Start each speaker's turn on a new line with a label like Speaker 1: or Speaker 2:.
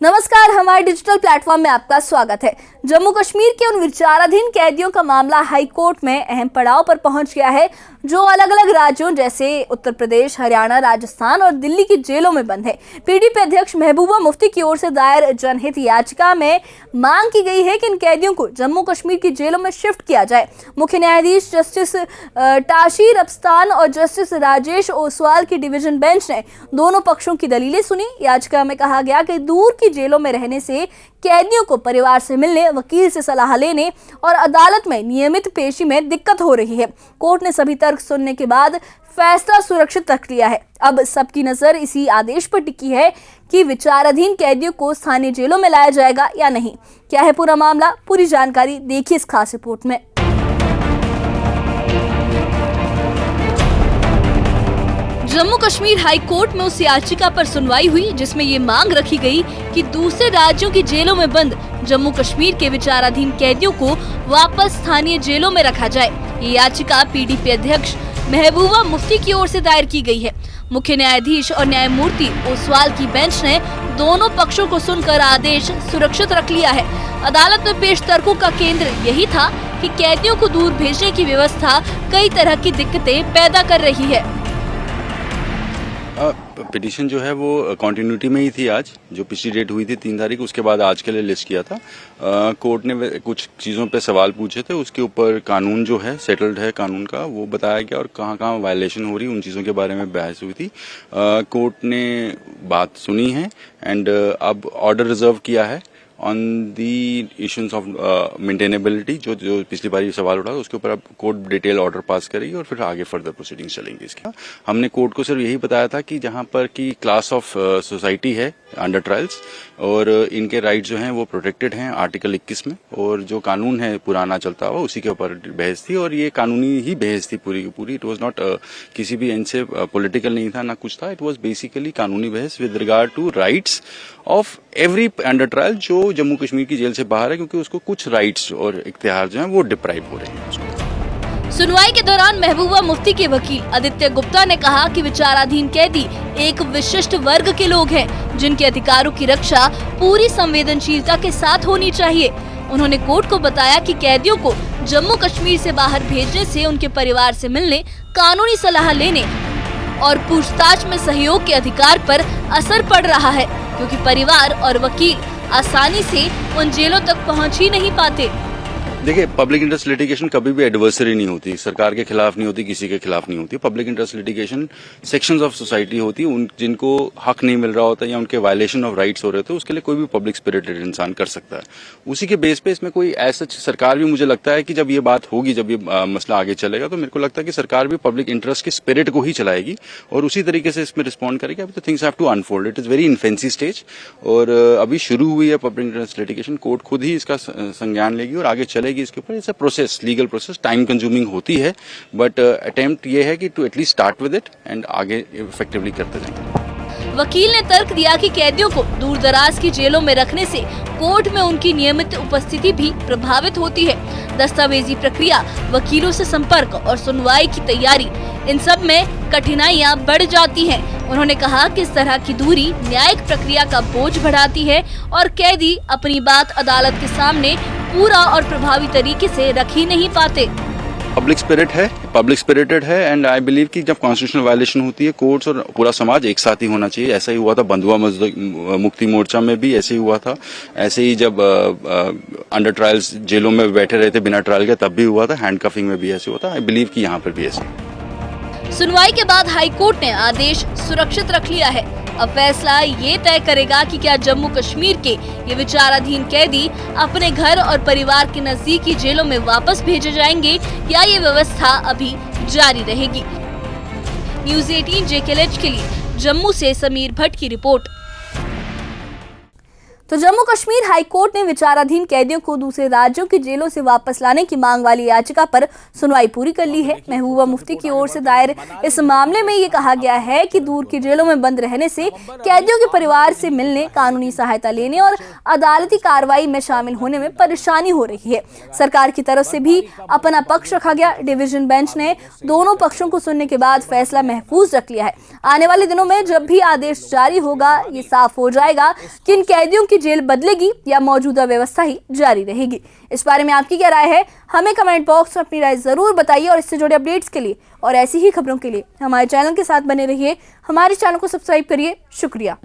Speaker 1: नमस्कार, हमारे digital platform में आपका स्वागत है। जम्मू कश्मीर के उन विचाराधीन कैदियों का मामला हाई कोर्ट में अहम पड़ाव पर पहुंच गया है जो अलग अलग राज्यों जैसे उत्तर प्रदेश, हरियाणा, राजस्थान और दिल्ली की जेलों में बंद है। पीडीपी अध्यक्ष महबूबा मुफ्ती की ओर से दायर जनहित याचिका में मांग की गई है कि इन कैदियों को जम्मू कश्मीर की जेलों में शिफ्ट किया जाए। मुख्य न्यायाधीश जस्टिस ताशीर अफसान और जस्टिस राजेश ओसवाल की डिवीजन बेंच ने दोनों पक्षों की दलीलें सुनी। याचिका में कहा गया कि दूर की जेलों में रहने से कैदियों को परिवार से मिलने, वकील से सलाह लेने और अदालत में नियमित पेशी में दिक्कत हो रही है। कोर्ट ने सभी तर्क सुनने के बाद फैसला सुरक्षित रख लिया है। अब सबकी नजर इसी आदेश पर टिकी है कि विचाराधीन कैदियों को स्थानीय जेलों में लाया जाएगा या नहीं। क्या है पूरा मामला, पूरी जानकारी देखिए इस खास रिपोर्ट में। जम्मू कश्मीर हाई कोर्ट में उस याचिका पर सुनवाई हुई जिसमें ये मांग रखी गई कि दूसरे राज्यों की जेलों में बंद जम्मू कश्मीर के विचाराधीन कैदियों को वापस स्थानीय जेलों में रखा जाए। ये याचिका पीडीपी अध्यक्ष महबूबा मुफ्ती की ओर से दायर की गई है। मुख्य न्यायाधीश और न्यायमूर्ति ओसवाल की बेंच ने दोनों पक्षों को सुनकर आदेश सुरक्षित रख लिया है। अदालत में पेश तर्कों का केंद्र यही था कि कैदियों को दूर भेजने की व्यवस्था कई तरह की दिक्कतें पैदा कर रही है।
Speaker 2: पिटीशन जो है वो कॉन्टिन्यूटी में ही थी। आज जो पिछली डेट हुई थी 3 तारीख, उसके बाद आज के लिए लिस्ट किया था। कोर्ट ने कुछ चीज़ों पे सवाल पूछे थे, उसके ऊपर कानून जो है सेटल्ड है, कानून का वो बताया गया और कहाँ कहाँ वायलेशन हो रही उन चीज़ों के बारे में बहस हुई थी। कोर्ट ने बात सुनी है एंड अब ऑर्डर रिजर्व किया है on the issues of maintainability. जो पिछली बार ये सवाल उठा उसके ऊपर अब कोर्ट डिटेल ऑर्डर पास करेगी और फिर आगे फर्दर प्रोसीडिंग्स चलेंगी। इसका हमने कोर्ट को सिर्फ यही बताया था कि जहां पर की क्लास ऑफ सोसाइटी है अंडर ट्रायल्स और इनके राइट जो हैं वो प्रोटेक्टेड हैं आर्टिकल 21 में, और जो कानून है पुराना चलता हुआ उसी के ऊपर बहस थी और ये कानूनी ही बहस थी पूरी की पूरी। इट वाज नॉट किसी भी एंड से पॉलिटिकल नहीं था ना कुछ था। इट वाज बेसिकली कानूनी बहस with regard to rights of every under trial जो जम्मू कश्मीर की जेल से बाहर है, क्योंकि उसको कुछ राइट्स और इख्तियार जो हैं वो डिप्राइव हो रहे हैं।
Speaker 1: सुनवाई के दौरान महबूबा मुफ्ती के वकील आदित्य गुप्ता ने कहा कि विचाराधीन कैदी एक विशिष्ट वर्ग के लोग हैं जिनके अधिकारों की रक्षा पूरी संवेदनशीलता के साथ होनी चाहिए। उन्होंने कोर्ट को बताया कि कैदियों को जम्मू कश्मीर से बाहर भेजने से उनके परिवार से मिलने, कानूनी सलाह लेने और पूछताछ में सहयोग के अधिकार पर असर पड़ रहा है, क्योंकि परिवार और वकील आसानी से उन जेलों तक पहुंच ही नहीं पाते।
Speaker 2: देखिए, पब्लिक इंटरेस्ट लिटिगेशन कभी भी एडवर्सरी नहीं होती, सरकार के खिलाफ नहीं होती, किसी के खिलाफ नहीं होती। Public interest litigation sections of society होती है, उन जिनको हक नहीं मिल रहा होता या उनके वायलेशन ऑफ राइट्स हो रहे थे, उसके लिए कोई भी पब्लिक स्पिरिटेड इंसान कर सकता है। उसी के बेस पे इसमें कोई ऐसा सरकार भी, मुझे लगता है कि जब ये बात होगी, जब ये मसला आगे चलेगा, तो मेरे को लगता है कि सरकार भी पब्लिक इंटरेस्ट के स्पिरिट को ही चलाएगी और उसी तरीके से इसमें रिस्पॉन्ड करेगी। अभी तो things have to unfold, it is very infancy stage और अभी शुरू हुई है पब्लिक इंटरेस्ट लिटिगेशन। कोर्ट खुद ही इसका संज्ञान लेगी और आगे चलेगी इसके ऊपर। It's a process, legal process, time consuming होती है, बट अटेम्प्ट ये है कि to at least start with it and आगे इफेक्टिवली करते जाएंगे।
Speaker 1: वकील ने तर्क दिया कि कैदियों को दूर दराज की जेलों में रखने से कोर्ट में उनकी नियमित उपस्थिति भी प्रभावित होती है। दस्तावेजी प्रक्रिया, वकीलों से संपर्क और सुनवाई की तैयारी, इन सब में कठिनाइयां बढ़ जाती हैं। उन्होंने कहा कि इस तरह की दूरी न्यायिक प्रक्रिया का बोझ बढ़ाती है और कैदी अपनी बात अदालत के सामने पूरा और प्रभावी तरीके से रख ही नहीं पाते।
Speaker 2: पब्लिक स्पिरिटेड है एंड आई बिलीव कि जब कॉन्स्टिट्यूशनल वायलेशन होती है, कोर्ट्स और पूरा समाज एक साथ ही होना चाहिए। ऐसा ही हुआ था बंधुआ मुक्ति मोर्चा में भी, ऐसे ही हुआ था। ऐसे ही जब अंडर ट्रायल्स जेलों में बैठे रहे थे बिना ट्रायल के, तब भी हुआ था। हैंडकफिंग में भी ऐसे हुआ था। आई बिलीव कि यहाँ पर भी ऐसे।
Speaker 1: सुनवाई के बाद हाई कोर्ट ने आदेश सुरक्षित रख लिया है। अब फैसला ये तय करेगा कि क्या जम्मू कश्मीर के ये विचाराधीन कैदी अपने घर और परिवार के नजदीकी जेलों में वापस भेजे जाएंगे या ये व्यवस्था अभी जारी रहेगी। न्यूज़ 18 JKLH के लिए जम्मू से समीर भट्ट की रिपोर्ट। तो जम्मू कश्मीर हाई कोर्ट ने विचाराधीन कैदियों को दूसरे राज्यों की जेलों से वापस लाने की मांग वाली याचिका पर सुनवाई पूरी कर ली है। महबूबा मुफ्ती की ओर से दायर इस मामले में ये कहा गया है कि दूर की जेलों में बंद रहने से कैदियों के परिवार से मिलने, कानूनी सहायता लेने और अदालती कार्रवाई में शामिल होने में परेशानी हो रही है। सरकार की तरफ से भी अपना पक्ष रखा गया। डिवीजन बेंच ने दोनों पक्षों को सुनने के बाद फैसला महफूज रख लिया है। आने वाले दिनों में जब भी आदेश जारी होगा, ये साफ हो जाएगा कि इन कैदियों की जेल बदलेगी या मौजूदा व्यवस्था ही जारी रहेगी। इस बारे में आपकी क्या राय है, हमें कमेंट बॉक्स में अपनी राय जरूर बताइए। और इससे जुड़े अपडेट्स के लिए और ऐसी ही खबरों के लिए हमारे चैनल के साथ बने रहिए। हमारे चैनल को सब्सक्राइब करिए। शुक्रिया।